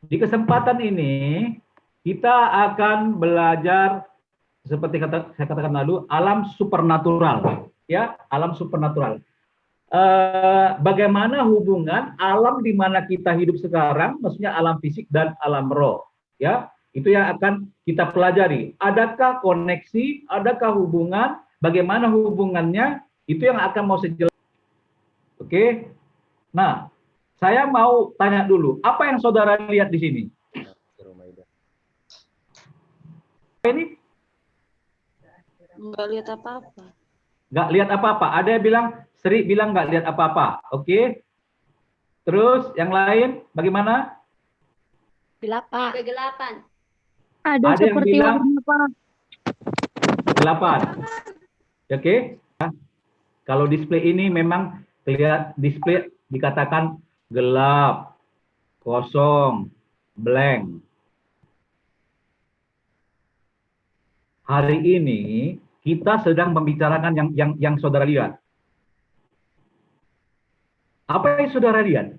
Di kesempatan ini kita akan belajar seperti saya katakan lalu alam supernatural, ya, alam supernatural. Bagaimana hubungan alam di mana kita hidup sekarang, maksudnya alam fisik dan alam roh, ya, itu yang akan kita pelajari. Adakah koneksi, adakah hubungan, bagaimana hubungannya, itu yang akan mau saya jelaskan. Oke, nah, saya mau tanya dulu, apa yang saudara lihat di sini? Ini Nggak lihat apa-apa. nggak lihat apa-apa. Ada yang bilang, Sri bilang nggak lihat apa-apa. Oke. Terus yang lain bagaimana? Kegelapan. Ada yang seperti bilang warna, Pak. kegelapan. Oke. Kalau display ini memang terlihat display dikatakan gelap, kosong, blank. Hari ini kita sedang membicarakan yang saudara lihat. Apa yang saudara lihat?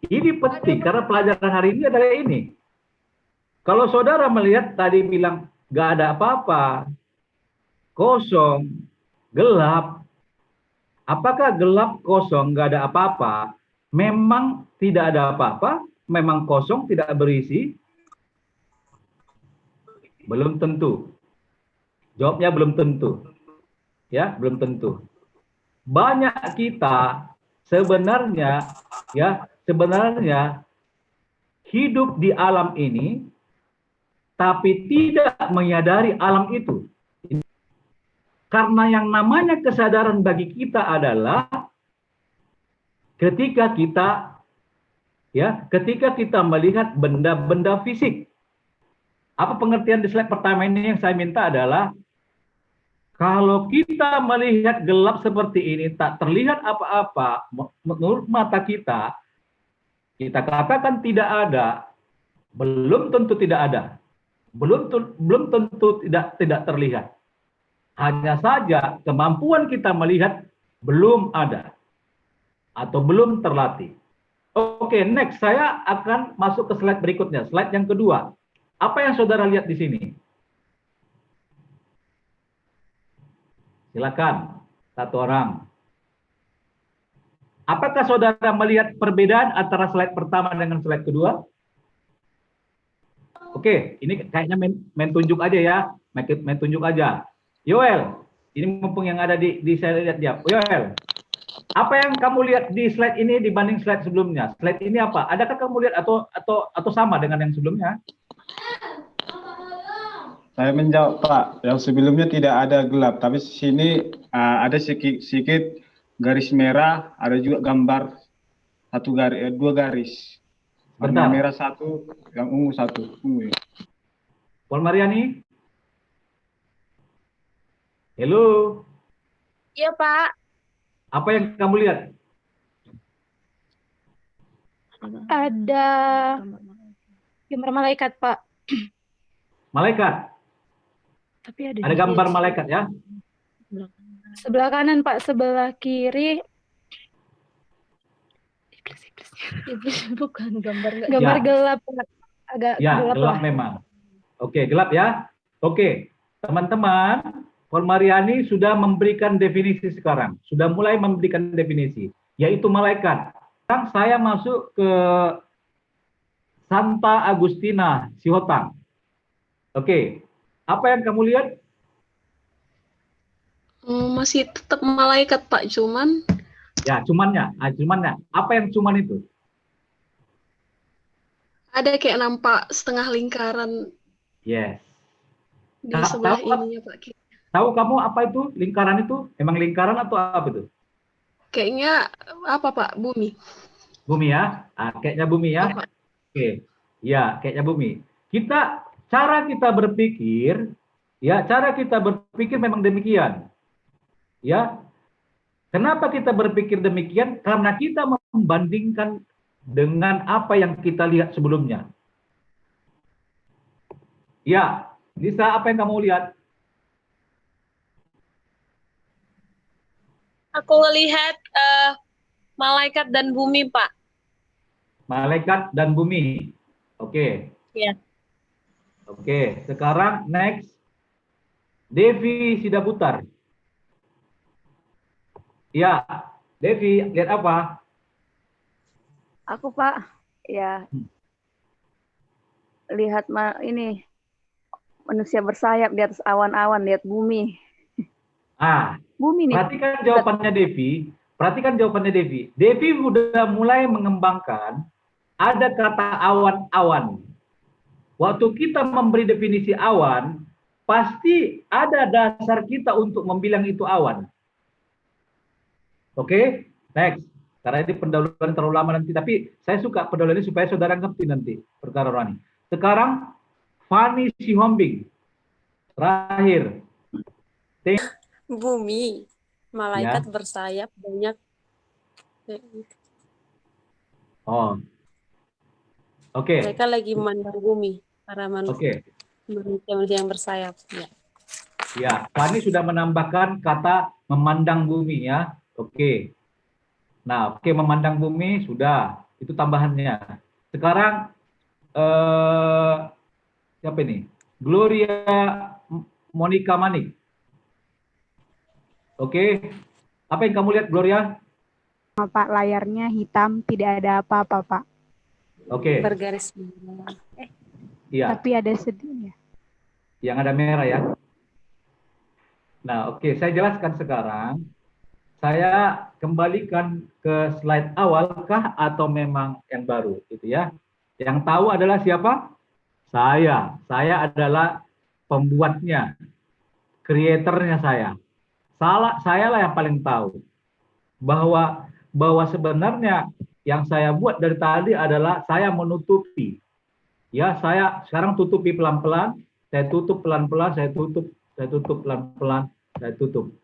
Ini penting karena pelajaran hari ini adalah ini. Kalau saudara melihat tadi bilang nggak ada apa-apa, kosong, gelap. Apakah gelap, kosong, nggak ada apa-apa? Memang tidak ada apa-apa? Memang kosong, tidak berisi? Belum tentu. Jawabnya belum tentu. Ya, belum tentu. Banyak kita sebenarnya hidup di alam ini tapi tidak menyadari alam itu. Karena yang namanya kesadaran bagi kita adalah ketika kita melihat benda-benda fisik. Apa pengertian di slide pertama ini yang saya minta adalah kalau kita melihat gelap seperti ini tak terlihat apa-apa menurut mata kita, kita katakan tidak ada, belum tentu tidak ada. Belum tentu tidak terlihat. Hanya saja kemampuan kita melihat belum ada atau belum terlatih. Oke, next saya akan masuk ke slide berikutnya, slide yang kedua. Apa yang saudara lihat di sini? Silakan, satu orang. Apakah saudara melihat perbedaan antara slide pertama dengan slide kedua? Oke, ini kayaknya main tunjuk aja ya, main tunjuk aja. Yoel, ini mumpung yang ada di saya lihat dia. Yoel, apa yang kamu lihat di slide ini dibanding slide sebelumnya? Slide ini apa? Adakah kamu lihat atau sama dengan yang sebelumnya? Saya menjawab, Pak. Yang sebelumnya tidak ada gelap, tapi di sini ada sedikit garis merah, ada juga gambar dua garis. Warna merah satu, yang ungu satu. Ungu. Paul Mariani? Halo. Iya, Pak. Apa yang kamu lihat? Ada gambar malaikat, Pak. Malaikat? Tapi ada gambar malaikat ya? Sebelah kanan, Pak. Sebelah kiri. Bukan gambar Ya. gelap, Pak. Agak Ya, gelap gelap lah. memang. Oke, gelap ya. Oke, teman-teman, Paul Mariani sudah memberikan definisi sekarang. Sudah mulai memberikan definisi, yaitu malaikat. Sekarang saya masuk ke Santa Agustina, Sihotang. Oke, apa yang kamu lihat? Masih tetap malaikat, Pak, cuman Ya, cumannya. Apa yang cuman itu? ada kayak nampak setengah lingkaran Yes. di sebelah ininya, Pak. Tahu kamu apa itu lingkaran itu? Emang lingkaran atau apa itu? Kayaknya apa, Pak? Bumi. Bumi ya? Kayaknya bumi ya? Apa? Oke. Ya, kayaknya bumi. Cara kita berpikir memang demikian. Ya. Kenapa kita berpikir demikian? Karena kita membandingkan dengan apa yang kita lihat sebelumnya. Ya, Lisa, apa yang kamu lihat? Aku ngelihat malaikat dan bumi, Pak. Malaikat dan bumi. Oke. Iya. Oke, sekarang next. Devi Sidaputar. Ya, Devi, lihat apa? Aku Pak, ya lihat ini manusia bersayap di atas awan-awan, lihat bumi. Ah, Bumi nih. perhatikan jawabannya Devi. Perhatikan jawabannya Devi. Devi udah mulai mengembangkan ada kata awan-awan. Waktu kita memberi definisi awan, pasti ada dasar kita untuk membilang itu awan. Oke, next. Karena ini pendahuluan terlalu lama nanti, tapi saya suka pendahuluan ini supaya saudara ngerti nanti perkara rohani. Sekarang, Fani Sihombing. Terakhir. Bumi, malaikat bersayap banyak. Oh, oke. Mereka lagi memandang bumi, para manusia, manusia yang bersayap. Ya. Ya, Fani sudah menambahkan kata memandang bumi ya. Oke. Nah, oke, memandang bumi sudah. Itu tambahannya. Sekarang siapa ini? Gloria Monica Manik. Oke. Apa yang kamu lihat, Gloria? Pak, layarnya hitam, tidak ada apa-apa, Pak. Oke. Bergaris merah. Iya. Tapi ada sedih ya. Yang ada merah ya. Nah, oke, saya jelaskan sekarang. Saya kembalikan ke slide awal kah atau memang yang baru gitu ya. Yang tahu adalah siapa? Saya. Saya adalah pembuatnya. Kreatornya saya. Saya lah yang paling tahu bahwa sebenarnya yang saya buat dari tadi adalah saya menutupi. Ya, saya sekarang tutupi pelan-pelan, saya tutup pelan-pelan, saya tutup pelan-pelan, saya tutup.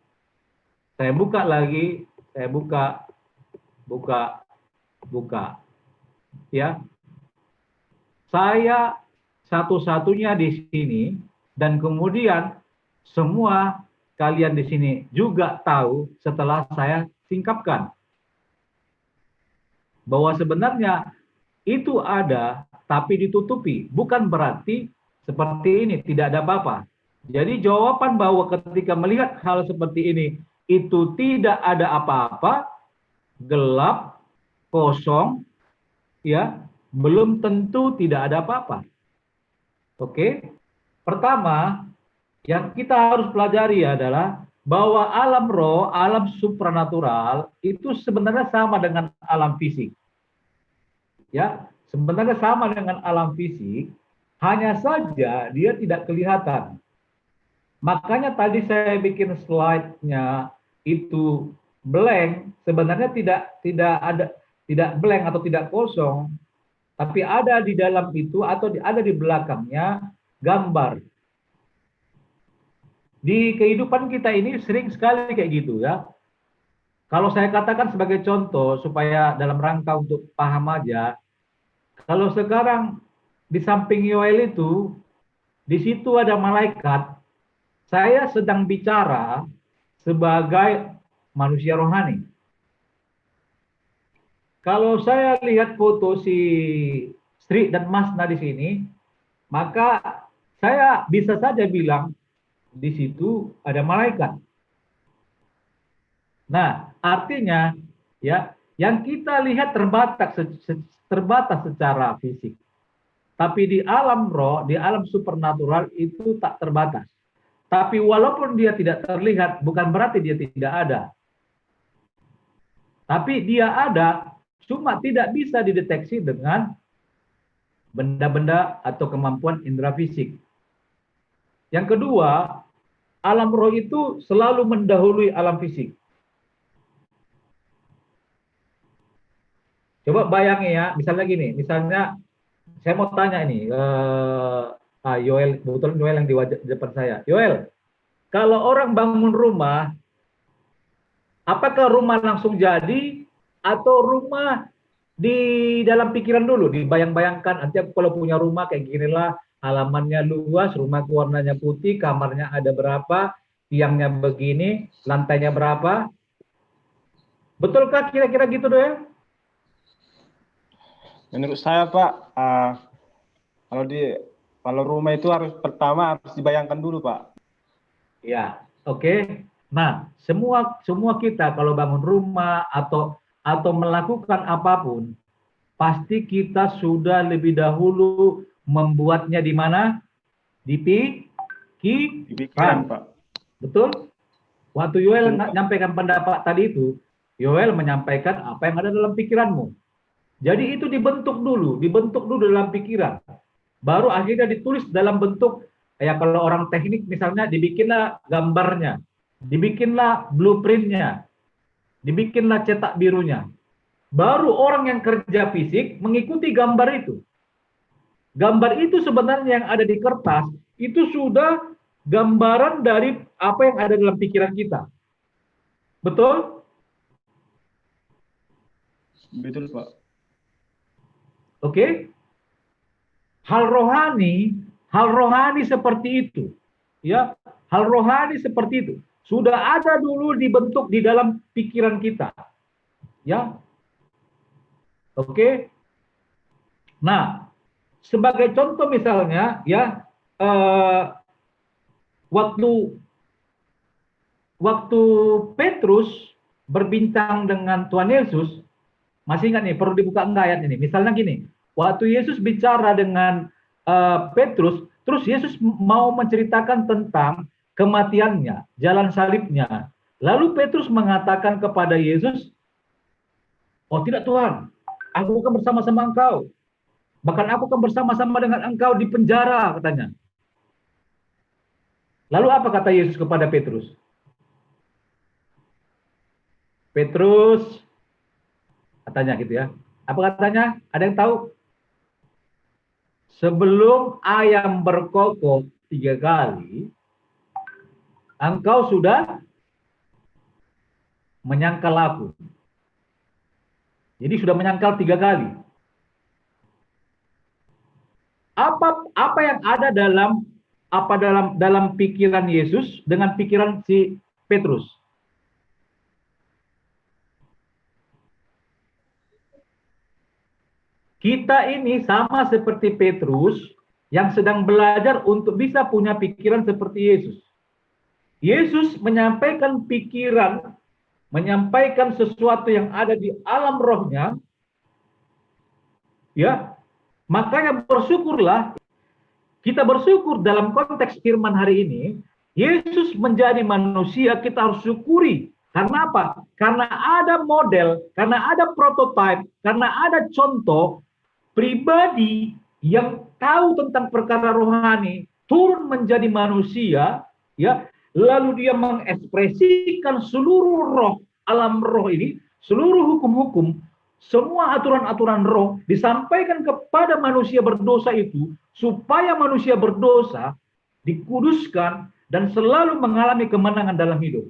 Saya buka lagi, saya buka. Ya. Saya satu-satunya di sini dan kemudian semua kalian di sini juga tahu setelah saya singkapkan bahwa sebenarnya itu ada tapi ditutupi, bukan berarti seperti ini tidak ada apa-apa. Jadi jawaban bahwa ketika melihat hal seperti ini itu tidak ada apa-apa, gelap, kosong, ya, belum tentu tidak ada apa-apa. Oke? Pertama, yang kita harus pelajari adalah bahwa alam roh, alam supranatural itu sebenarnya sama dengan alam fisik. Ya, sebenarnya sama dengan alam fisik, hanya saja dia tidak kelihatan. Makanya tadi saya bikin slide-nya itu blank, sebenarnya tidak blank atau tidak kosong, tapi ada di dalam itu atau ada di belakangnya gambar. Di kehidupan kita ini sering sekali kayak gitu ya. Kalau saya katakan sebagai contoh supaya dalam rangka untuk paham aja, kalau sekarang di samping Yoel itu, di situ ada malaikat, saya sedang bicara sebagai manusia rohani. Kalau saya lihat foto si Sri dan Masna di sini, maka saya bisa saja bilang di situ ada malaikat. Nah, artinya ya, yang kita lihat terbatas secara fisik. Tapi di alam roh, di alam supernatural itu tak terbatas. Tapi walaupun dia tidak terlihat, bukan berarti dia tidak ada. Tapi dia ada, cuma tidak bisa dideteksi dengan benda-benda atau kemampuan indera fisik. Yang kedua, alam roh itu selalu mendahului alam fisik. Coba bayangi ya, misalnya gini, misalnya saya mau tanya ini, Yoel, kebetulan Yoel yang di depan saya. Yoel, kalau orang bangun rumah, apakah rumah langsung jadi atau rumah di dalam pikiran dulu, dibayang-bayangkan, nanti aku kalau punya rumah kayak ginilah, halamannya luas, rumahku warnanya putih, kamarnya ada berapa, tiangnya begini, lantainya berapa. Betulkah kira-kira gitu, Yoel? Menurut saya Pak, kalau rumah itu pertama harus dibayangkan dulu Pak. Ya, oke. Nah, semua kita kalau bangun rumah atau melakukan apapun, pasti kita sudah lebih dahulu membuatnya di mana? Di pikiran Pak. Betul? Waktu Yoel menyampaikan pendapat tadi itu, Yoel menyampaikan apa yang ada dalam pikiranmu. Jadi itu dibentuk dulu dalam pikiran. Baru akhirnya ditulis dalam bentuk, ya kalau orang teknik misalnya dibikinlah gambarnya, dibikinlah blueprintnya, dibikinlah cetak birunya. Baru orang yang kerja fisik mengikuti gambar itu. Gambar itu sebenarnya yang ada di kertas, itu sudah gambaran dari apa yang ada dalam pikiran kita. Betul? Betul Pak. Oke? Hal rohani seperti itu. Ya, hal rohani seperti itu. Sudah ada dulu dibentuk di dalam pikiran kita. Ya. Oke? Nah, sebagai contoh misalnya ya waktu Petrus berbincang dengan Tuhan Yesus, masih ingat nih, perlu dibuka enggak ayat ini. Misalnya gini, waktu Yesus bicara dengan Petrus, terus Yesus mau menceritakan tentang kematiannya, jalan salibnya. Lalu Petrus mengatakan kepada Yesus, "Oh tidak Tuhan, aku akan bersama-sama engkau. Bahkan aku akan bersama-sama dengan engkau di penjara," katanya. Lalu apa kata Yesus kepada Petrus? Petrus, katanya gitu ya. Apa katanya? Ada yang tahu? Sebelum ayam berkokok 3 kali, engkau sudah menyangkal aku. Jadi sudah menyangkal 3 kali. Apa yang ada dalam pikiran Yesus dengan pikiran si Petrus? Kita ini sama seperti Petrus yang sedang belajar untuk bisa punya pikiran seperti Yesus. Yesus menyampaikan pikiran, menyampaikan sesuatu yang ada di alam rohnya, ya, makanya bersyukurlah, kita bersyukur dalam konteks firman hari ini, Yesus menjadi manusia, kita harus syukuri. Karena apa? Karena ada model, karena ada prototipe, karena ada contoh, pribadi yang tahu tentang perkara rohani turun menjadi manusia, ya, lalu dia mengekspresikan seluruh roh, alam roh ini, seluruh hukum-hukum, semua aturan-aturan roh disampaikan kepada manusia berdosa itu, supaya manusia berdosa dikuduskan dan selalu mengalami kemenangan dalam hidup.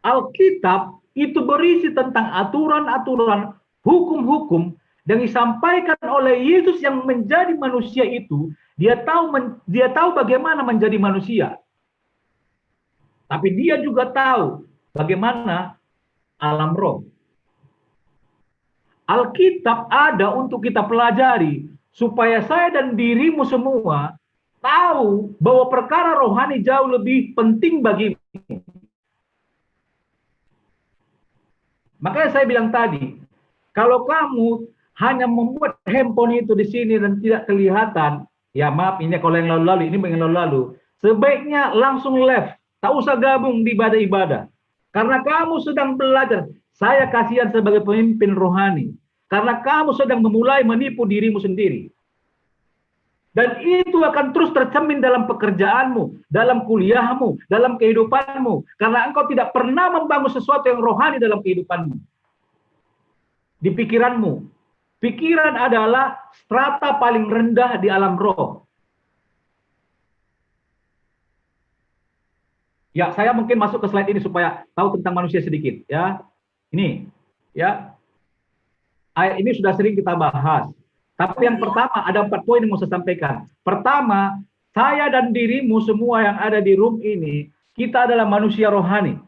Alkitab itu berisi tentang aturan-aturan, hukum-hukum yang disampaikan oleh Yesus yang menjadi manusia itu. Dia tahu bagaimana menjadi manusia. Tapi dia juga tahu bagaimana alam roh. Alkitab ada untuk kita pelajari supaya saya dan dirimu semua tahu bahwa perkara rohani jauh lebih penting bagimu. Makanya saya bilang tadi, kalau kamu hanya membuat handphone itu di sini dan tidak kelihatan, ya maaf, ini kalau yang lalu-lalu, ini yang lalu-lalu, sebaiknya langsung left, tak usah gabung di ibadah-ibadah. Karena kamu sedang belajar, saya kasihan sebagai pemimpin rohani, karena kamu sedang memulai menipu dirimu sendiri. Dan itu akan terus tercermin dalam pekerjaanmu, dalam kuliahmu, dalam kehidupanmu, karena engkau tidak pernah membangun sesuatu yang rohani dalam kehidupanmu. Di pikiranmu. Pikiran adalah strata paling rendah di alam roh. Ya, saya mungkin masuk ke slide ini supaya tahu tentang manusia sedikit, ya. Ini, ya. Ini sudah sering kita bahas. Tapi yang pertama, ada 4 poin yang mau saya sampaikan. Pertama, saya dan dirimu semua yang ada di room ini, kita adalah manusia rohani.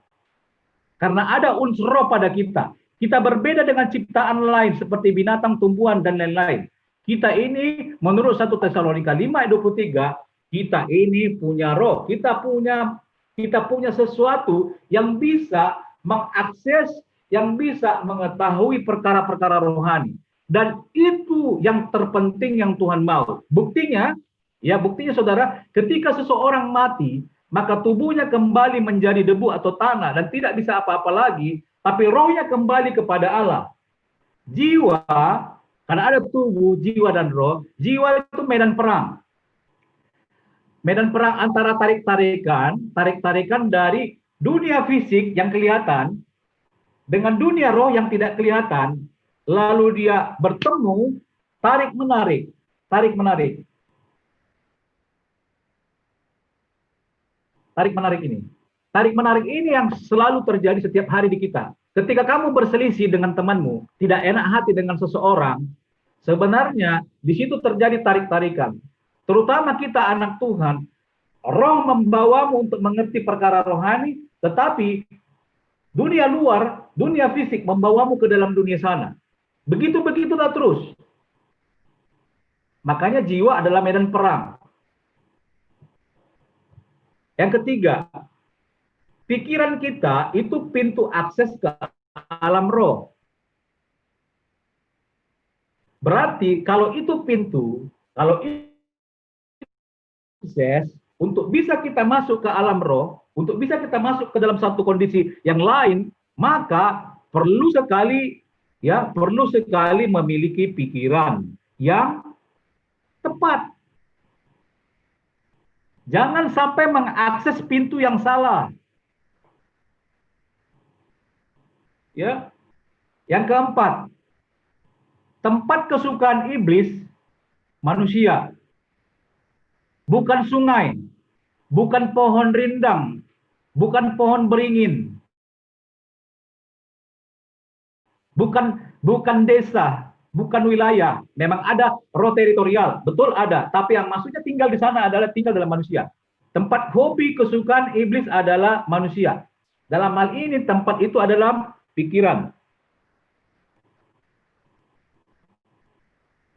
Karena ada unsur roh pada kita. Kita berbeda dengan ciptaan lain seperti binatang, tumbuhan, dan lain-lain. Kita ini menurut 1 Tesalonika 5 ayat 23, kita ini punya roh, kita punya sesuatu yang bisa mengakses, yang bisa mengetahui perkara-perkara rohani. Dan itu yang terpenting yang Tuhan mau. Buktinya saudara, ketika seseorang mati, maka tubuhnya kembali menjadi debu atau tanah dan tidak bisa apa-apa lagi, tapi rohnya kembali kepada Allah. Jiwa, karena ada tubuh, jiwa dan roh, jiwa itu medan perang. Medan perang antara tarik-tarikan dari dunia fisik yang kelihatan dengan dunia roh yang tidak kelihatan, lalu dia bertemu, tarik-menarik. Tarik-menarik ini. Tarik-menarik ini yang selalu terjadi setiap hari di kita. Ketika kamu berselisih dengan temanmu, tidak enak hati dengan seseorang, sebenarnya di situ terjadi tarik-tarikan. Terutama kita anak Tuhan, roh membawamu untuk mengerti perkara rohani, tetapi dunia luar, dunia fisik membawamu ke dalam dunia sana. Begitu-begitulah terus. Makanya jiwa adalah medan perang. Yang ketiga, pikiran kita itu pintu akses ke alam roh. Berarti kalau itu pintu, kalau akses untuk bisa kita masuk ke alam roh, untuk bisa kita masuk ke dalam satu kondisi yang lain, maka perlu sekali memiliki pikiran yang tepat. Jangan sampai mengakses pintu yang salah. Ya. Yang keempat, tempat kesukaan iblis manusia. Bukan sungai, bukan pohon rindang, bukan pohon beringin, bukan desa, bukan wilayah. Memang ada roh teritorial, betul ada. Tapi yang maksudnya tinggal di sana adalah tinggal dalam manusia. Tempat hobi kesukaan iblis adalah manusia. Dalam hal ini tempat itu adalah pikiran.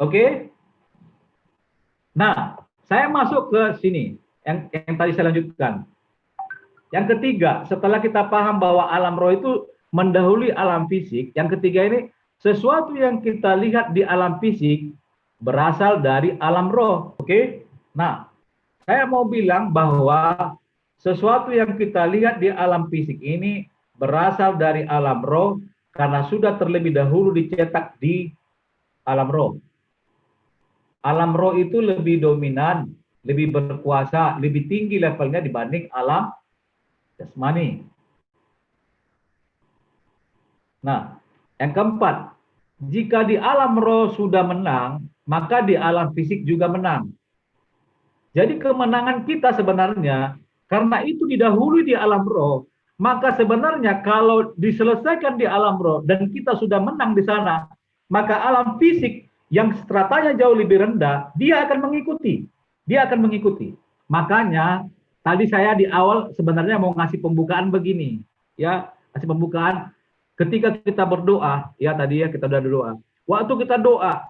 Oke? Nah, saya masuk ke sini, yang tadi saya lanjutkan. Yang ketiga, setelah kita paham bahwa alam roh itu mendahului alam fisik, yang ketiga ini, sesuatu yang kita lihat di alam fisik berasal dari alam roh. Oke? Nah, saya mau bilang bahwa sesuatu yang kita lihat di alam fisik ini berasal dari alam roh karena sudah terlebih dahulu dicetak di alam roh. Alam roh itu lebih dominan, lebih berkuasa, lebih tinggi levelnya dibanding alam jasmani. Nah, yang keempat, jika di alam roh sudah menang, maka di alam fisik juga menang. Jadi kemenangan kita sebenarnya, karena itu didahului di alam roh, maka sebenarnya kalau diselesaikan di alam roh dan kita sudah menang di sana, maka alam fisik yang stratanya jauh lebih rendah, dia akan mengikuti. Dia akan mengikuti. Makanya tadi saya di awal sebenarnya mau ngasih pembukaan begini, ya, kasih pembukaan. Ketika kita berdoa, ya tadi ya kita udah doa. Waktu kita doa,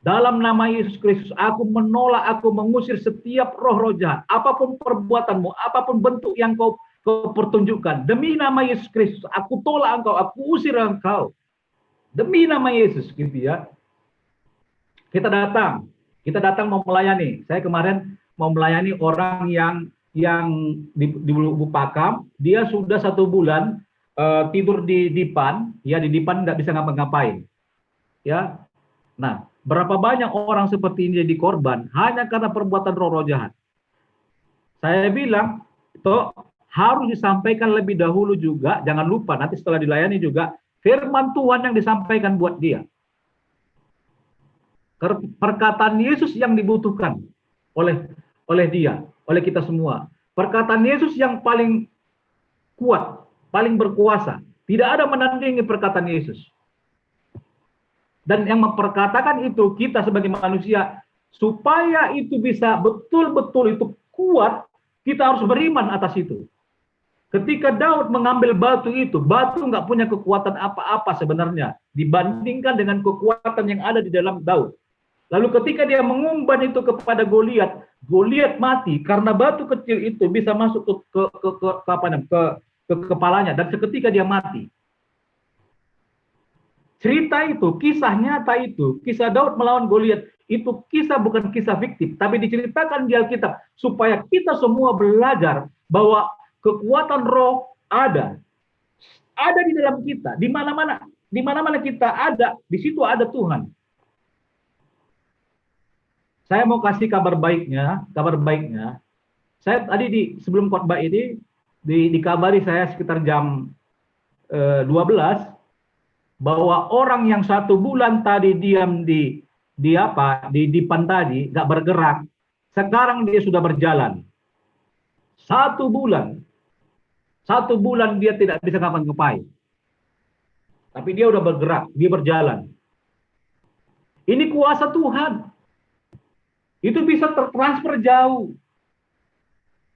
dalam nama Yesus Kristus, aku menolak, aku mengusir setiap roh-roh jahat. Apapun perbuatanmu, apapun bentuk yang kau pertunjukkan. Demi nama Yesus Kristus, aku tolak engkau, aku usir engkau. Demi nama Yesus, gitu ya. Kita datang mau melayani. Saya kemarin mau melayani orang yang di Lubuk Pakam, dia sudah 1 bulan tidur di dipan, ya di dipan nggak bisa ngapa-ngapain, ya. Nah, berapa banyak orang seperti ini jadi korban hanya karena perbuatan roh-roh jahat. Saya bilang, itu harus disampaikan lebih dahulu juga, jangan lupa nanti setelah dilayani juga firman Tuhan yang disampaikan buat dia. Perkataan Yesus yang dibutuhkan oleh dia, oleh kita semua. Perkataan Yesus yang paling kuat, paling berkuasa. Tidak ada menandingi perkataan Yesus. Dan yang memperkatakan itu kita sebagai manusia, supaya itu bisa betul-betul itu kuat, kita harus beriman atas itu. Ketika Daud mengambil batu itu, batu nggak punya kekuatan apa-apa sebenarnya dibandingkan dengan kekuatan yang ada di dalam Daud. Lalu ketika dia mengumban itu kepada Goliat, Goliat mati karena batu kecil itu bisa masuk ke kepalanya dan seketika dia mati. Cerita itu, kisah nyata itu, kisah Daud melawan Goliat itu kisah bukan kisah fiktif, tapi diceritakan di Alkitab supaya kita semua belajar bahwa kekuatan roh ada di dalam kita, di mana-mana kita ada, di situ ada Tuhan. Saya mau kasih kabar baiknya. Saya tadi sebelum khotbah ini dikabari saya sekitar jam 12 bahwa orang yang 1 bulan tadi diam di depan tadi, nggak bergerak, sekarang dia sudah berjalan. 1 bulan. 1 bulan dia tidak bisa ngapa-ngapain. Tapi dia udah bergerak, dia berjalan. Ini kuasa Tuhan. Itu bisa tertransfer jauh.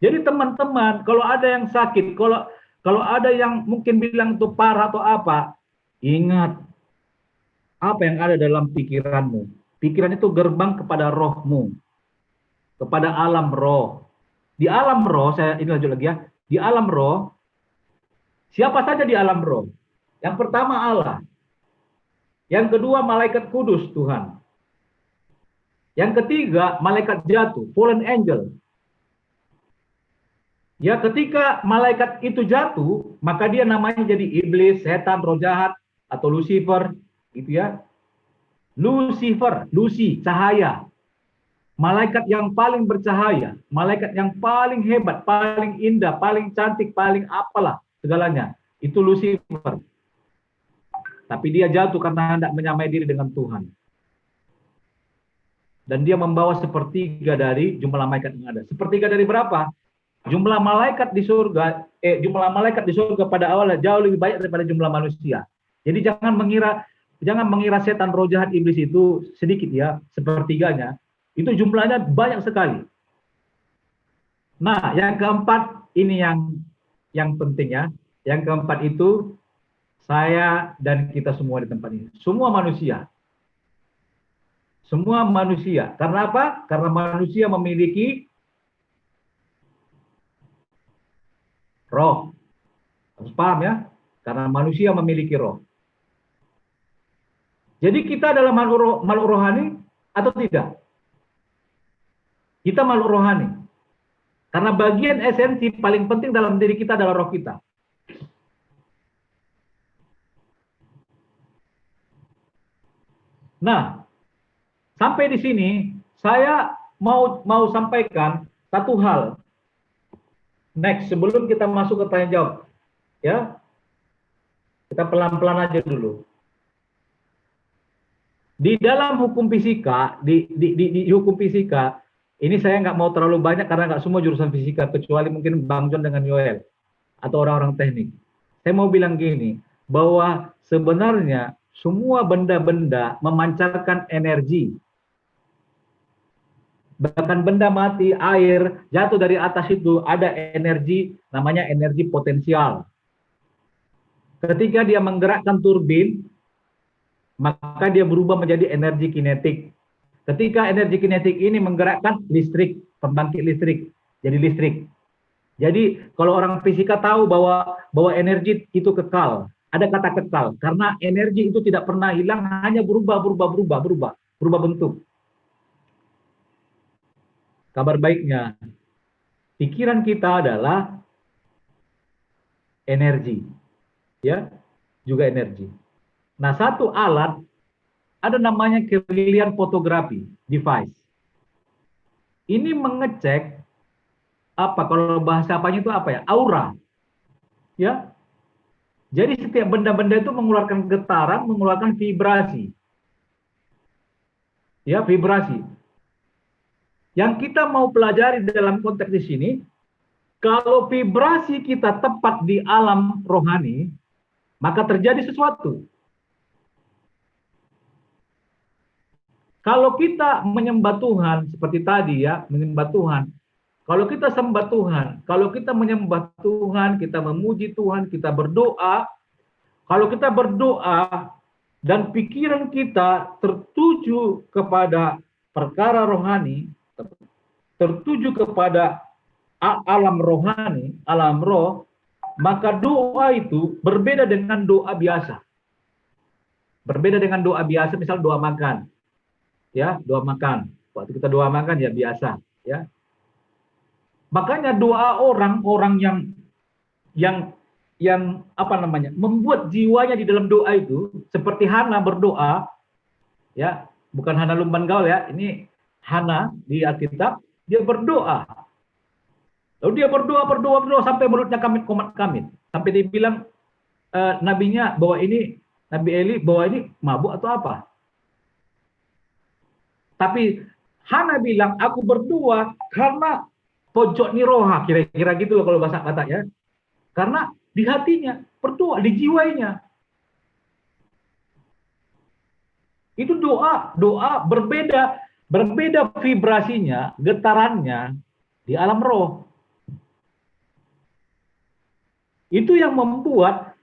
Jadi teman-teman, kalau ada yang sakit, kalau ada yang mungkin bilang itu parah atau apa, ingat apa yang ada dalam pikiranmu. Pikiran itu gerbang kepada rohmu, kepada alam roh. Di alam roh, ini lanjut lagi ya. Di alam roh, siapa saja di alam roh? Yang pertama Allah. Yang kedua malaikat kudus Tuhan. Yang ketiga, malaikat jatuh, fallen angel. Ya, ketika malaikat itu jatuh, maka dia namanya jadi iblis, setan, roh jahat, atau Lucifer, gitu ya. Lucifer, Lucy, cahaya. Malaikat yang paling bercahaya, malaikat yang paling hebat, paling indah, paling cantik, paling apalah segalanya. Itu Lucifer. Tapi dia jatuh karena hendak menyamai diri dengan Tuhan. Dan dia membawa sepertiga dari jumlah malaikat yang ada. Sepertiga dari berapa? Jumlah malaikat di surga, jumlah malaikat di surga pada awalnya jauh lebih banyak daripada jumlah manusia. Jadi jangan mengira setan, roh jahat, iblis itu sedikit ya, sepertiganya. Itu jumlahnya banyak sekali. Nah, yang keempat ini yang penting ya. Yang keempat itu saya dan kita semua di tempat ini. Semua manusia. Semua manusia. Karena apa? Karena manusia memiliki roh. Harus paham ya? Karena manusia memiliki roh. Jadi kita adalah makhluk rohani atau tidak? Kita makhluk rohani. Karena bagian esensi paling penting dalam diri kita adalah roh kita. Nah, sampai di sini saya mau sampaikan satu hal. Next, sebelum kita masuk ke tanya jawab, ya, kita pelan-pelan aja dulu. Di dalam hukum fisika, di hukum fisika, ini saya nggak mau terlalu banyak karena nggak semua jurusan fisika, kecuali mungkin Bang John dengan Yoel atau orang-orang teknik. Saya mau bilang gini, bahwa sebenarnya semua benda-benda memancarkan energi. Bahkan benda mati, air, jatuh dari atas itu ada energi, namanya energi potensial. Ketika dia menggerakkan turbin, maka dia berubah menjadi energi kinetik. Ketika energi kinetik ini menggerakkan listrik, pembangkit listrik, jadi listrik. Jadi kalau orang fisika tahu bahwa energi itu kekal, ada kata kekal, karena energi itu tidak pernah hilang, hanya berubah bentuk. Kabar baiknya, pikiran kita adalah energi, ya, juga energi. Nah, satu alat ada namanya Kirlian photography device. Ini mengecek apa, kalau bahasa apanya itu apa ya? Aura. Ya. Jadi setiap benda-benda itu mengeluarkan getaran, mengeluarkan vibrasi. Ya, vibrasi. Yang kita mau pelajari dalam konteks di sini, kalau vibrasi kita tepat di alam rohani, maka terjadi sesuatu. Kalau kita menyembah Tuhan seperti tadi ya, menyembah Tuhan. Kalau kita sembah Tuhan, kalau kita menyembah Tuhan, kita memuji Tuhan, kita berdoa, kalau kita berdoa dan pikiran kita tertuju kepada perkara rohani, tertuju kepada alam rohani, alam roh, maka doa itu berbeda dengan doa biasa. Berbeda dengan doa biasa, misal doa makan. Ya, doa makan. Waktu kita doa makan ya biasa, ya. Makanya doa orang-orang yang apa namanya, membuat jiwanya di dalam doa itu, seperti Hana berdoa, ya, bukan Hana Lumban Gaul ya, ini Hana di Alkitab, dia berdoa. Lalu dia berdoa sampai mulutnya kamit, sampai dia bilang nabinya bahwa ini, Nabi Eli bahwa ini mabuk atau apa. Tapi Hana bilang, aku berdoa karena pojok niroha, kira-kira gitu loh kalau bahasa kata ya. Karena di hatinya, berdoa, di jiwanya. Itu doa berbeda vibrasinya, getarannya di alam roh. Itu yang membuat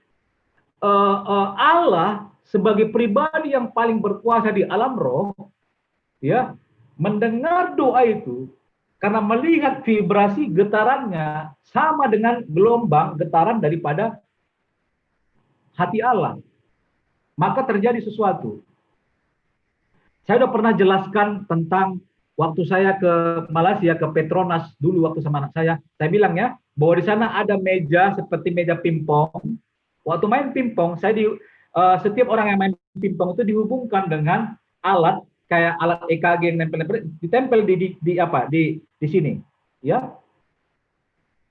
Allah sebagai pribadi yang paling berkuasa di alam roh, ya, mendengar doa itu karena melihat vibrasi getarannya sama dengan gelombang getaran daripada hati Allah. Maka terjadi sesuatu. Saya sudah pernah jelaskan tentang waktu saya ke Malaysia, ke Petronas dulu waktu sama anak saya bilang ya, bahwa di sana ada meja seperti meja pingpong. Waktu main pingpong, setiap orang yang main pingpong itu dihubungkan dengan alat kayak alat EKG yang ditempel di sini, ya,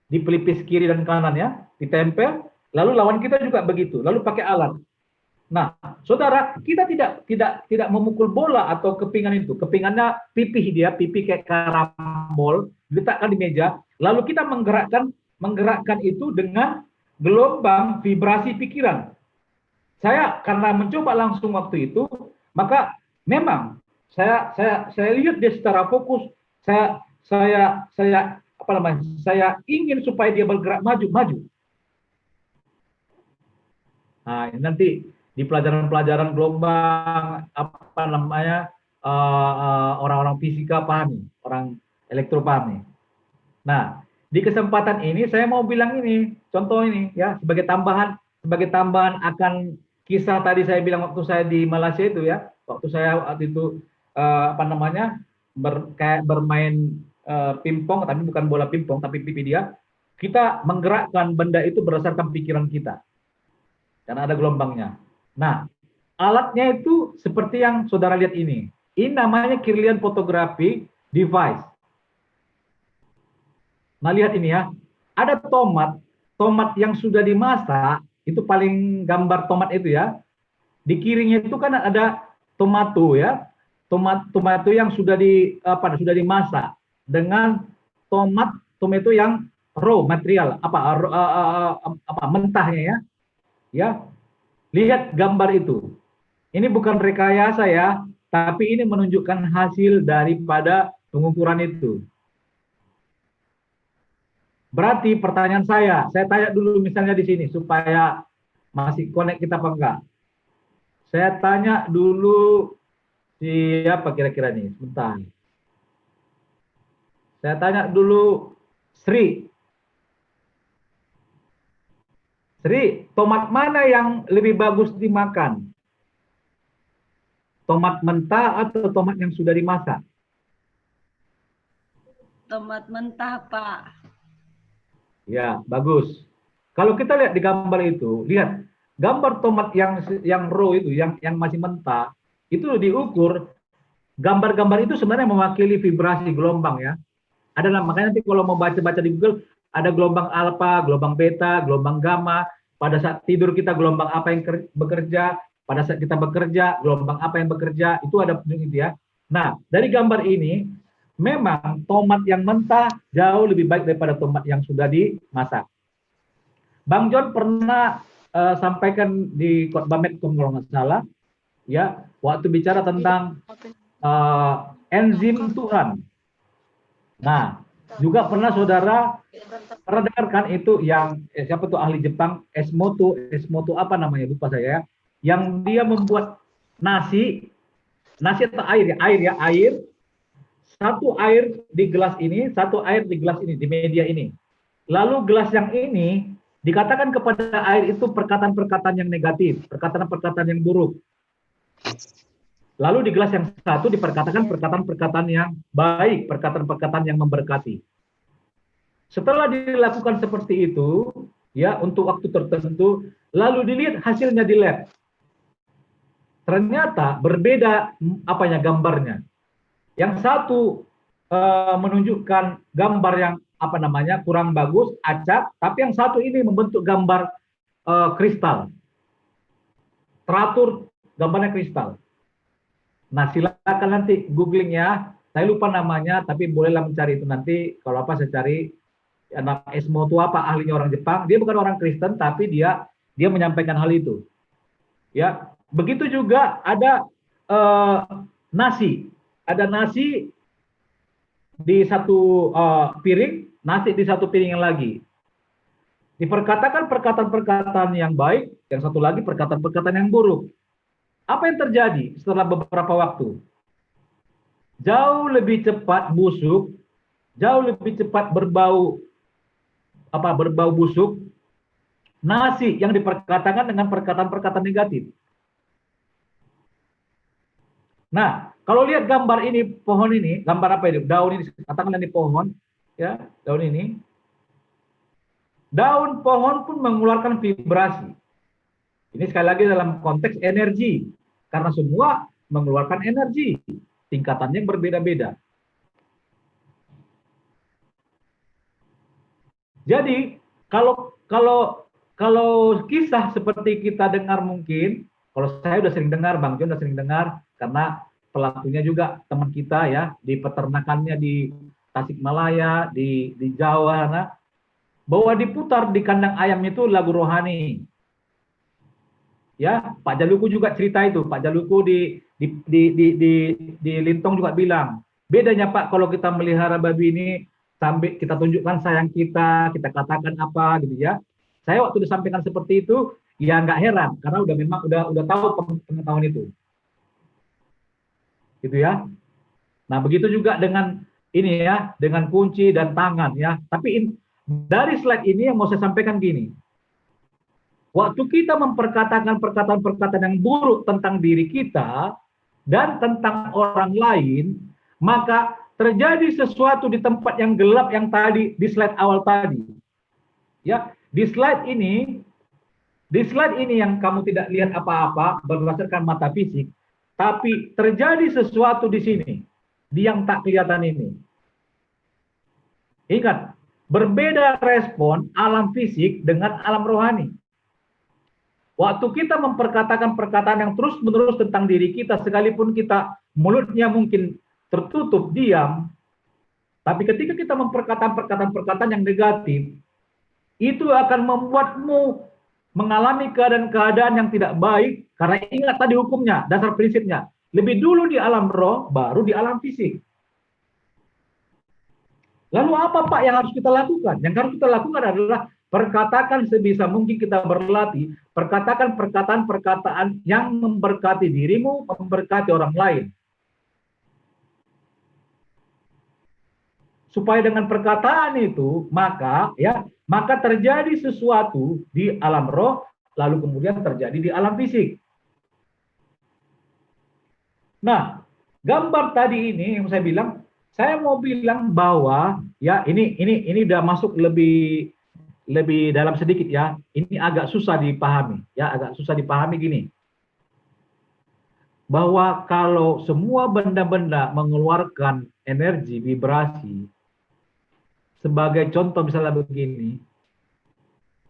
di pelipis kiri dan kanan ya, ditempel. Lalu lawan kita juga begitu, lalu pakai alat. Nah, saudara, kita tidak memukul bola atau kepingan itu, kepingannya pipih kayak karambol, diletakkan di meja, lalu kita menggerakkan itu dengan gelombang vibrasi pikiran. Saya karena mencoba langsung waktu itu, maka memang saya lihat dia secara fokus, saya ingin supaya dia bergerak maju. Nah, ini nanti di pelajaran-pelajaran gelombang orang-orang fisika pahami, orang elektro pahami. Nah, di kesempatan ini saya mau bilang ini, contoh ini ya, sebagai tambahan akan kisah tadi saya bilang waktu saya di Malaysia itu ya, waktu itu kayak bermain pingpong, tapi bukan bola pingpong, tapi pipi dia. Kita menggerakkan benda itu berdasarkan pikiran kita, karena ada gelombangnya. Nah, alatnya itu seperti yang saudara lihat ini. Ini namanya Kirlian Photography Device. Nah, lihat ini ya. Ada tomat yang sudah dimasak, itu paling gambar tomat itu ya. Di kirinya itu kan ada tomato ya. Tomato yang sudah dimasak dengan tomato yang raw material, mentahnya ya. Ya. Lihat gambar itu. Ini bukan rekayasa ya, tapi ini menunjukkan hasil daripada pengukuran itu. Berarti pertanyaan saya tanya dulu misalnya di sini supaya masih connect kita apa enggak. Saya tanya dulu siapa kira-kira nih, sebentar. Saya tanya dulu Sri, tomat mana yang lebih bagus dimakan? Tomat mentah atau tomat yang sudah dimasak? Tomat mentah, Pak. Ya, bagus. Kalau kita lihat di gambar itu, lihat gambar tomat yang raw itu, yang masih mentah, itu diukur. Gambar-gambar itu sebenarnya mewakili vibrasi gelombang ya. Makanya nanti kalau mau baca-baca di Google, ada gelombang alfa, gelombang beta, gelombang gamma. Pada saat tidur kita gelombang apa yang bekerja, pada saat kita bekerja gelombang apa yang bekerja, itu ada penunjuk itu ya. Nah, dari gambar ini memang tomat yang mentah jauh lebih baik daripada tomat yang sudah dimasak. Bang John pernah sampaikan di khotbah Medcom kalau nggak salah, ya, waktu bicara tentang enzim Tuhan. Nah, Juga pernah saudara pernah dengarkan itu yang siapa tuh ahli Jepang, Esmoto apa namanya lupa saya, yang dia membuat nasi atau air, satu air di gelas ini, satu air di gelas ini, di media ini. Lalu gelas yang ini dikatakan kepada air itu perkataan-perkataan yang negatif, perkataan-perkataan yang buruk. Lalu di gelas yang satu diperkatakan perkataan-perkataan yang baik, perkataan-perkataan yang memberkati. Setelah dilakukan seperti itu, ya untuk waktu tertentu, lalu dilihat hasilnya di lab. Ternyata berbeda gambarnya. Yang satu menunjukkan gambar yang kurang bagus, acak, tapi yang satu ini membentuk gambar kristal. Teratur gambarnya kristal. Nah, silakan nanti googling ya. Saya lupa namanya, tapi bolehlah mencari itu nanti. Kalau apa saya cari anak Esmo itu apa ahlinya orang Jepang. Dia bukan orang Kristen, tapi dia menyampaikan hal itu. Ya, begitu juga ada nasi. Ada nasi di satu piring, nasi di satu piring yang lagi. Diperkatakan perkataan-perkataan yang baik, yang satu lagi perkataan-perkataan yang buruk. Apa yang terjadi setelah beberapa waktu? Jauh lebih cepat busuk, jauh lebih cepat berbau busuk nasi yang diperkatakan dengan perkataan-perkataan negatif. Nah, kalau lihat gambar ini, pohon ini, gambar apa ini? Daun ini, katakanlah ini pohon, ya, daun ini. Daun pohon pun mengeluarkan vibrasi. Ini sekali lagi dalam konteks energi, karena semua mengeluarkan energi, tingkatannya yang berbeda-beda. Jadi kalau kisah seperti kita dengar mungkin, kalau saya udah sering dengar, Bang John udah sering dengar, karena pelakunya juga teman kita ya, di peternakannya di Tasikmalaya, di Jawa, bahwa diputar di kandang ayam itu lagu rohani. Ya, Pak Jaluku juga cerita itu. Pak Jaluku di Lintong juga bilang, bedanya Pak kalau kita melihara babi ini sampai kita tunjukkan sayang kita katakan apa gitu ya. Saya waktu disampaikan seperti itu, ya nggak heran karena udah tahu pengetahuan itu. Gitu ya. Nah, begitu juga dengan ini ya, dengan kunci dan tangan ya. Tapi dari slide ini yang mau saya sampaikan gini. Waktu kita memperkatakan perkataan-perkataan yang buruk tentang diri kita dan tentang orang lain, maka terjadi sesuatu di tempat yang gelap yang tadi di slide awal tadi. Ya, di slide ini yang kamu tidak lihat apa-apa berdasarkan mata fisik, tapi terjadi sesuatu di sini, di yang tak kelihatan ini. Ingat, berbeda respon alam fisik dengan alam rohani. Waktu kita memperkatakan perkataan yang terus-menerus tentang diri kita, sekalipun kita mulutnya mungkin tertutup, diam, tapi ketika kita memperkatakan perkataan-perkataan yang negatif, itu akan membuatmu mengalami keadaan-keadaan yang tidak baik, karena ingat tadi hukumnya, dasar prinsipnya, lebih dulu di alam roh, baru di alam fisik. Lalu apa Pak yang harus kita lakukan? Yang harus kita lakukan adalah perkatakan sebisa mungkin kita berlatih, perkatakan perkataan-perkataan yang memberkati dirimu, memberkati orang lain. Supaya dengan perkataan itu, maka terjadi sesuatu di alam roh, lalu kemudian terjadi di alam fisik. Nah, gambar tadi ini yang saya bilang, saya mau bilang bahwa ya ini udah masuk lebih dalam sedikit ya. Ini agak susah dipahami ya, agak susah dipahami gini. Bahwa kalau semua benda-benda mengeluarkan energi vibrasi, sebagai contoh misalnya begini,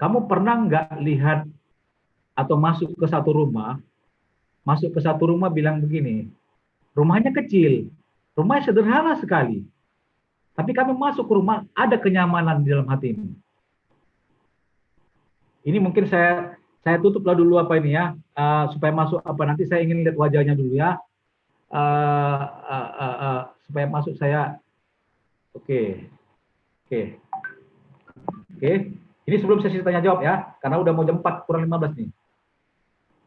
kamu pernah nggak lihat atau masuk ke satu rumah bilang begini, rumahnya kecil, rumahnya sederhana sekali, tapi kami masuk ke rumah ada kenyamanan di dalam hati ini. Ini mungkin saya tutuplah dulu apa ini ya, supaya masuk apa nanti saya ingin lihat wajahnya dulu ya, supaya masuk saya, oke. Oke. Oke. Ini sebelum sesi tanya jawab ya, karena udah mau jam 4 kurang 15 nih.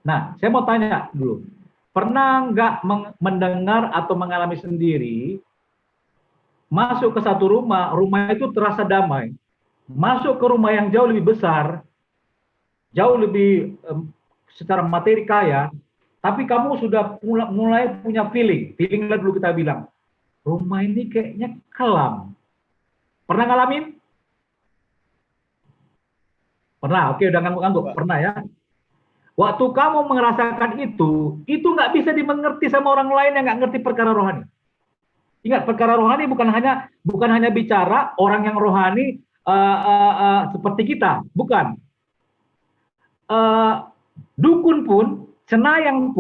Nah, saya mau tanya dulu. Pernah nggak mendengar atau mengalami sendiri masuk ke satu rumah, rumah itu terasa damai. Masuk ke rumah yang jauh lebih besar, jauh lebih secara materi kaya, tapi kamu sudah mulai punya feeling lah dulu kita bilang, rumah ini kayaknya kelam. Pernah ngalamin? Pernah, oke, udah ngangguk-ngangguk, pernah ya. Waktu kamu merasakan itu nggak bisa dimengerti sama orang lain yang nggak ngerti perkara rohani. Ingat, perkara rohani bukan hanya bicara orang yang rohani seperti kita, bukan. Dukun pun, cenayang,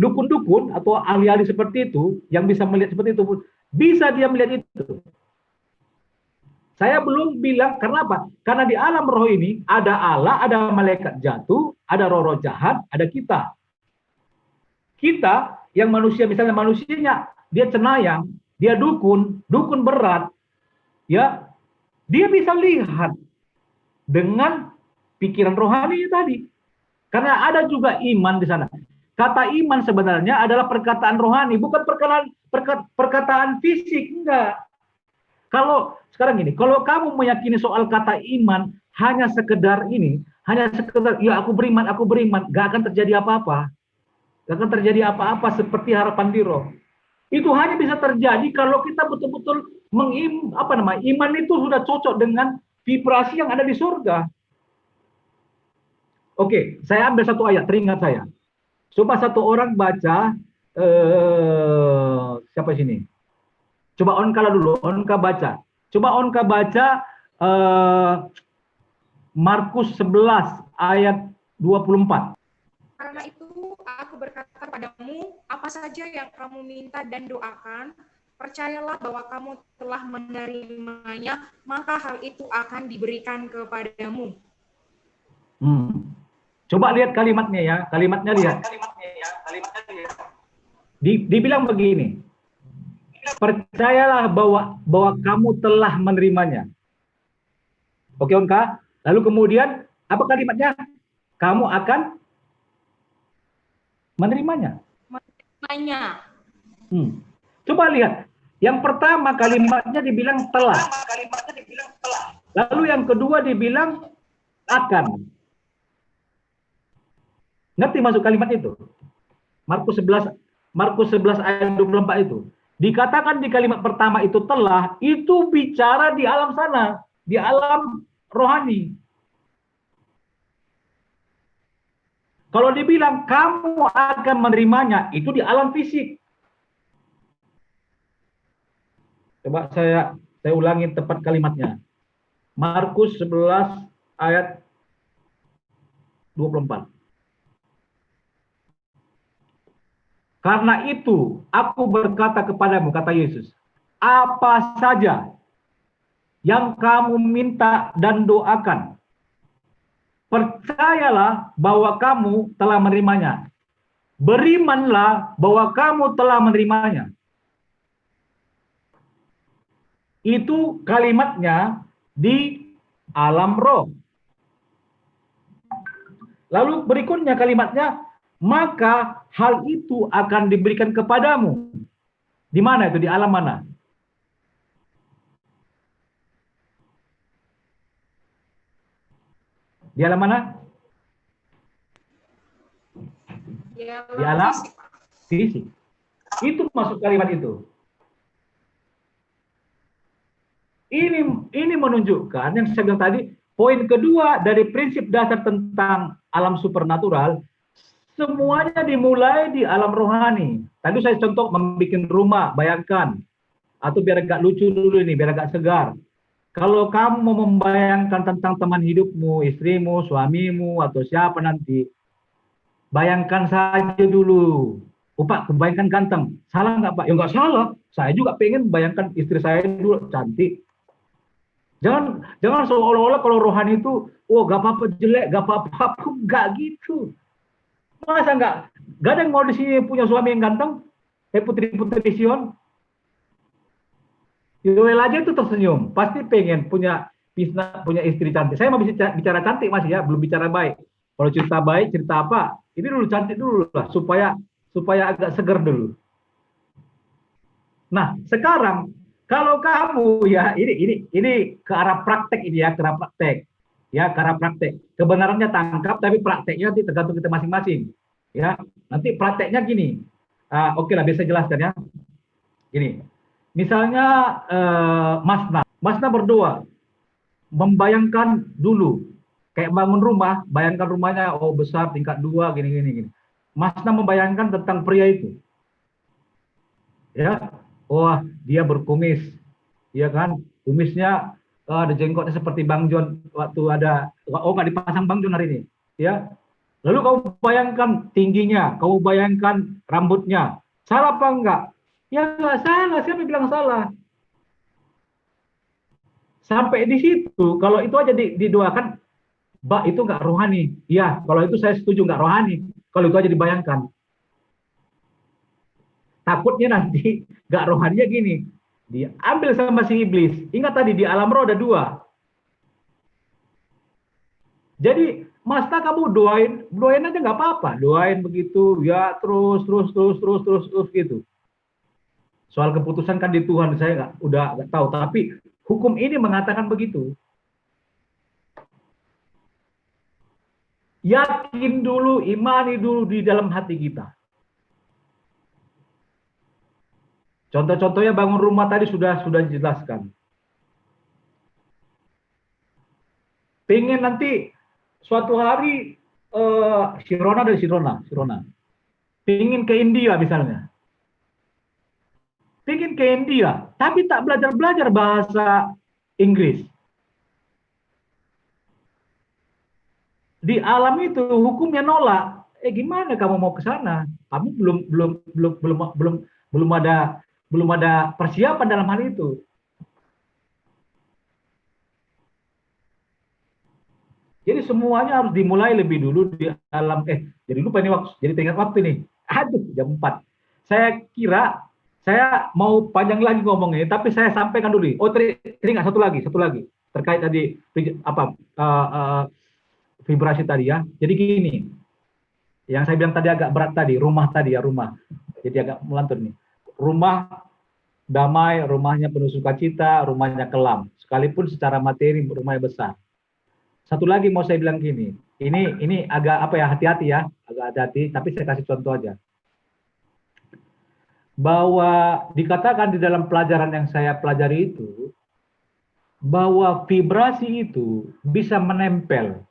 dukun-dukun atau ahli-ahli seperti itu yang bisa melihat seperti itu pun bisa dia melihat itu. Saya belum bilang, karena apa? Karena di alam roh ini ada Allah, ada malaikat jatuh, ada roh-roh jahat, ada kita. Kita yang manusia, misalnya manusianya, dia cenayang, dia dukun berat, ya, dia bisa lihat dengan pikiran rohani tadi. Karena ada juga iman di sana. Kata iman sebenarnya adalah perkataan rohani, bukan perkataan fisik, enggak. Kalau sekarang gini, kalau kamu meyakini soal kata iman hanya sekedar ya aku beriman, gak akan terjadi apa-apa. Gak akan terjadi apa-apa seperti harapan di roh. Itu hanya bisa terjadi kalau kita betul-betul iman itu sudah cocok dengan vibrasi yang ada di surga. Oke, saya ambil satu ayat, teringat saya. Coba satu orang baca, siapa sini? Coba Onka dulu, Onka baca. Coba Onka baca Markus 11 ayat 24. Karena itu aku berkata padamu, apa saja yang kamu minta dan doakan, percayalah bahwa kamu telah menerimanya, maka hal itu akan diberikan kepadamu. Coba lihat kalimatnya ya, kalimatnya lihat. Dibilang begini, percayalah bahwa kamu telah menerimanya. Oke Onka, lalu kemudian apa kalimatnya? Kamu akan menerimanya. Coba lihat, yang pertama kalimatnya dibilang telah. Lalu yang kedua dibilang akan. Ngerti masuk kalimat itu? Markus 11 ayat 24 itu. Dikatakan di kalimat pertama itu telah, itu bicara di alam sana, di alam rohani. Kalau dibilang kamu akan menerimanya, itu di alam fisik. Coba saya ulangi tepat kalimatnya. Markus 11 ayat 24. Karena itu aku berkata kepadamu, kata Yesus, apa saja yang kamu minta dan doakan, percayalah bahwa kamu telah menerimanya. Berimanlah bahwa kamu telah menerimanya. Itu kalimatnya di alam roh. Lalu berikutnya kalimatnya, maka hal itu akan diberikan kepadamu. Di mana itu? Di alam mana? Di alam mana? Di alam fisik. Itu masuk kalimat itu. Ini menunjukkan yang saya bilang tadi, poin kedua dari prinsip dasar tentang alam supernatural, semuanya dimulai di alam rohani. Tadi saya contoh membuat rumah, bayangkan. Atau biar agak lucu dulu ini, biar agak segar. Kalau kamu mau membayangkan tentang teman hidupmu, istrimu, suamimu, atau siapa nanti, bayangkan saja dulu. Oh Pak, bayangkan ganteng. Salah nggak Pak? Ya nggak salah. Saya juga pengen bayangkan istri saya dulu cantik. Jangan seolah-olah kalau rohani itu, oh gak apa-apa jelek, gak apa-apa, nggak gitu. Masa nggak ada yang mau di sini punya suami yang ganteng? Putri-putri Sion? Yoel aja itu tersenyum, pasti pengen punya istri cantik. Saya mau bicara cantik masih ya, belum bicara baik. Kalau cerita baik, cerita apa? Ini dulu cantik dulu lah, supaya agak seger dulu. Nah, sekarang kalau kamu ya ini ke arah praktek ini ya, ke arah praktek. Ya, ke arah praktek. Kebenarannya tangkap, tapi prakteknya nanti tergantung kita masing-masing. Ya, nanti prakteknya gini. Oke lah, biasa jelaskan ya. Gini. Misalnya Masna berdoa, membayangkan dulu kayak bangun rumah, bayangkan rumahnya besar tingkat 2 gini. Masna membayangkan tentang pria itu. Ya. Dia berkumis. Ya kan? Kumisnya ada jenggotnya seperti Bang John waktu ada nggak dipasang Bang John hari ini. Ya. Lalu kamu bayangkan tingginya, kamu bayangkan rambutnya. Salah apa enggak? Ya nggak salah, siapa bilang salah? Sampai di situ, kalau itu aja didoakan, Mbak itu nggak rohani. Ya, kalau itu saya setuju nggak rohani. Kalau itu aja dibayangkan. Takutnya nanti nggak rohaninya gini, diambil sama si iblis. Ingat tadi di alam roh ada 2. Jadi, Masna kamu doain aja nggak apa-apa. Doain begitu, ya terus gitu. Soal keputusan kan di Tuhan, saya udah nggak tahu. Tapi hukum ini mengatakan begitu. Yakin dulu, imani dulu di dalam hati kita. Contoh-contohnya bangun rumah tadi sudah dijelaskan. Pengen nanti suatu hari Sirona. Pengen ke India misalnya. Pengen ke India, tapi tak belajar bahasa Inggris. Di alam itu hukumnya nolak. Gimana kamu mau ke sana? Kamu belum ada persiapan dalam hal itu. Jadi semuanya harus dimulai lebih dulu di alam. Jadi lupa nih waktu. Jadi teringat waktu nih. Aduh, jam 4. Saya mau panjang lagi ngomongnya, tapi saya sampaikan dulu. Teringat satu lagi terkait tadi vibrasi tadi ya. Jadi gini, yang saya bilang tadi agak berat tadi, rumah. Jadi agak melantun nih. Rumah damai, rumahnya penuh sukacita, rumahnya kelam. Sekalipun secara materi rumahnya besar. Satu lagi mau saya bilang gini, ini agak hati-hati ya, agak hati-hati, tapi saya kasih contoh aja. Bahwa dikatakan di dalam pelajaran yang saya pelajari itu, bahwa vibrasi itu bisa menempel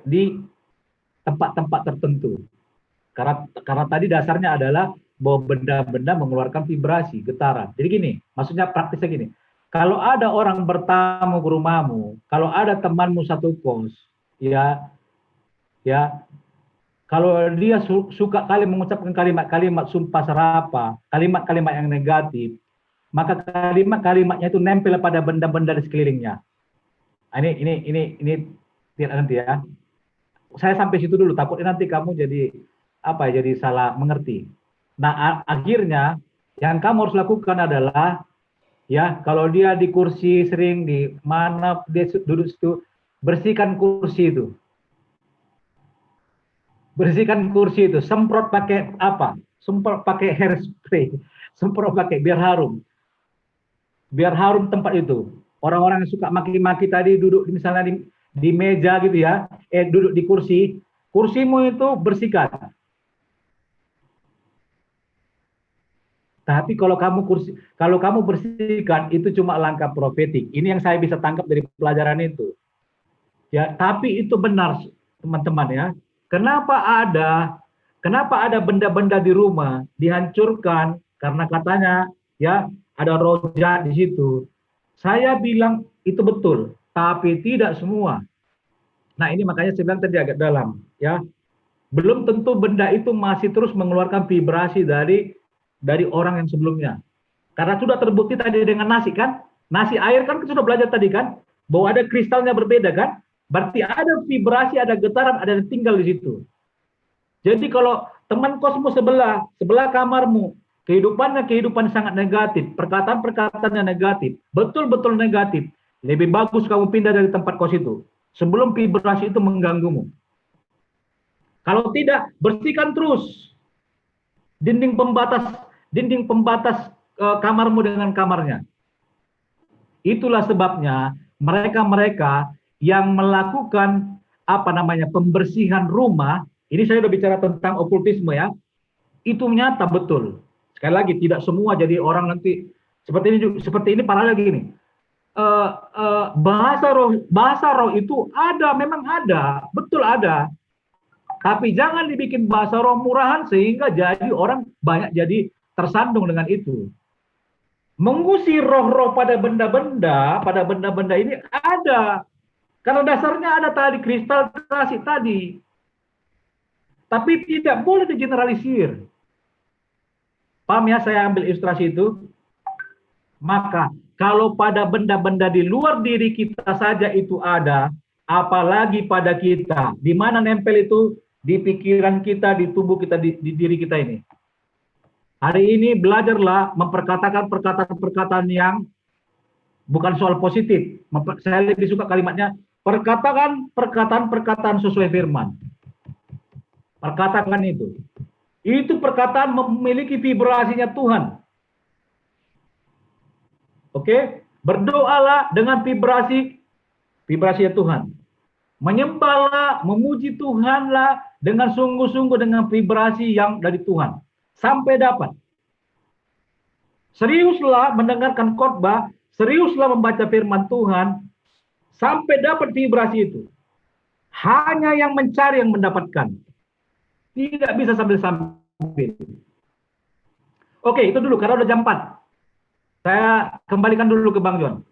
di tempat-tempat tertentu. Karena tadi dasarnya adalah bahwa benda-benda mengeluarkan vibrasi, getaran. Jadi gini, maksudnya praktisnya gini, kalau ada orang bertamu ke rumahmu, kalau ada temanmu satu kos, ya, kalau dia suka kali mengucapkan kalimat-kalimat sumpah serapah, kalimat-kalimat yang negatif, maka kalimat-kalimatnya itu nempel pada benda-benda di sekelilingnya. Ini tidak nanti ya. Saya sampai situ dulu, takutnya nanti kamu jadi salah mengerti. Nah, akhirnya yang kamu harus lakukan adalah ya, kalau dia di kursi sering di mana dia duduk situ, bersihkan kursi itu. Semprot pakai apa? Semprot pakai hairspray, semprot pakai biar harum tempat itu. Orang-orang yang suka maki-maki tadi duduk misalnya di meja gitu ya, duduk di kursimu itu bersihkan. Tapi kalau kamu bersihkan itu cuma langkah profetik. Ini yang saya bisa tangkap dari pelajaran itu. Ya, tapi itu benar teman-teman ya. Kenapa ada benda-benda di rumah dihancurkan karena katanya ya ada roh jahat di situ. Saya bilang itu betul, tapi tidak semua. Nah, ini makanya saya bilang tadi agak dalam ya. Belum tentu benda itu masih terus mengeluarkan vibrasi dari orang yang sebelumnya. Karena sudah terbukti tadi dengan nasi kan, nasi air kan kita sudah belajar tadi kan, bahwa ada kristalnya berbeda kan, berarti ada vibrasi, ada getaran, ada yang tinggal di situ. Jadi kalau teman kosmu sebelah kamarmu, Kehidupannya kehidupan sangat negatif, perkataan-perkataannya negatif, betul-betul negatif. Lebih bagus kamu pindah dari tempat kos itu sebelum vibrasi itu mengganggumu. Kalau tidak, bersihkan terus dinding pembatas kamarmu dengan kamarnya. Itulah sebabnya mereka-mereka yang melakukan pembersihan rumah, ini saya sudah bicara tentang okultisme ya, itu nyata betul. Sekali lagi, tidak semua jadi orang nanti seperti ini paralel gini. Bahasa roh itu ada, memang ada, betul ada. Tapi jangan dibikin bahasa roh murahan sehingga jadi orang banyak jadi tersandung dengan itu. Mengusir roh-roh pada benda-benda ini ada. Karena dasarnya ada tadi kristal klasik tadi. Tapi tidak boleh digeneralisir. Paham ya, saya ambil ilustrasi itu. Maka kalau pada benda-benda di luar diri kita saja itu ada, apalagi pada kita. Di mana nempel itu? Di pikiran kita, di tubuh kita, di diri kita ini. Hari ini belajarlah memperkatakan perkataan-perkataan yang bukan soal positif. Saya lebih suka kalimatnya, perkatakan perkataan-perkataan sesuai firman. Perkatakan itu. Itu perkataan memiliki vibrasinya Tuhan. Oke? Berdoalah dengan vibrasinya Tuhan. Menyembahlah, memuji Tuhanlah dengan sungguh-sungguh dengan vibrasi yang dari Tuhan. Sampai dapat. Seriuslah mendengarkan khotbah, seriuslah membaca firman Tuhan, sampai dapat vibrasi itu. Hanya yang mencari yang mendapatkan. Tidak bisa sambil-sambil. Oke, itu dulu, karena udah jam 4. Saya kembalikan dulu ke Bang John.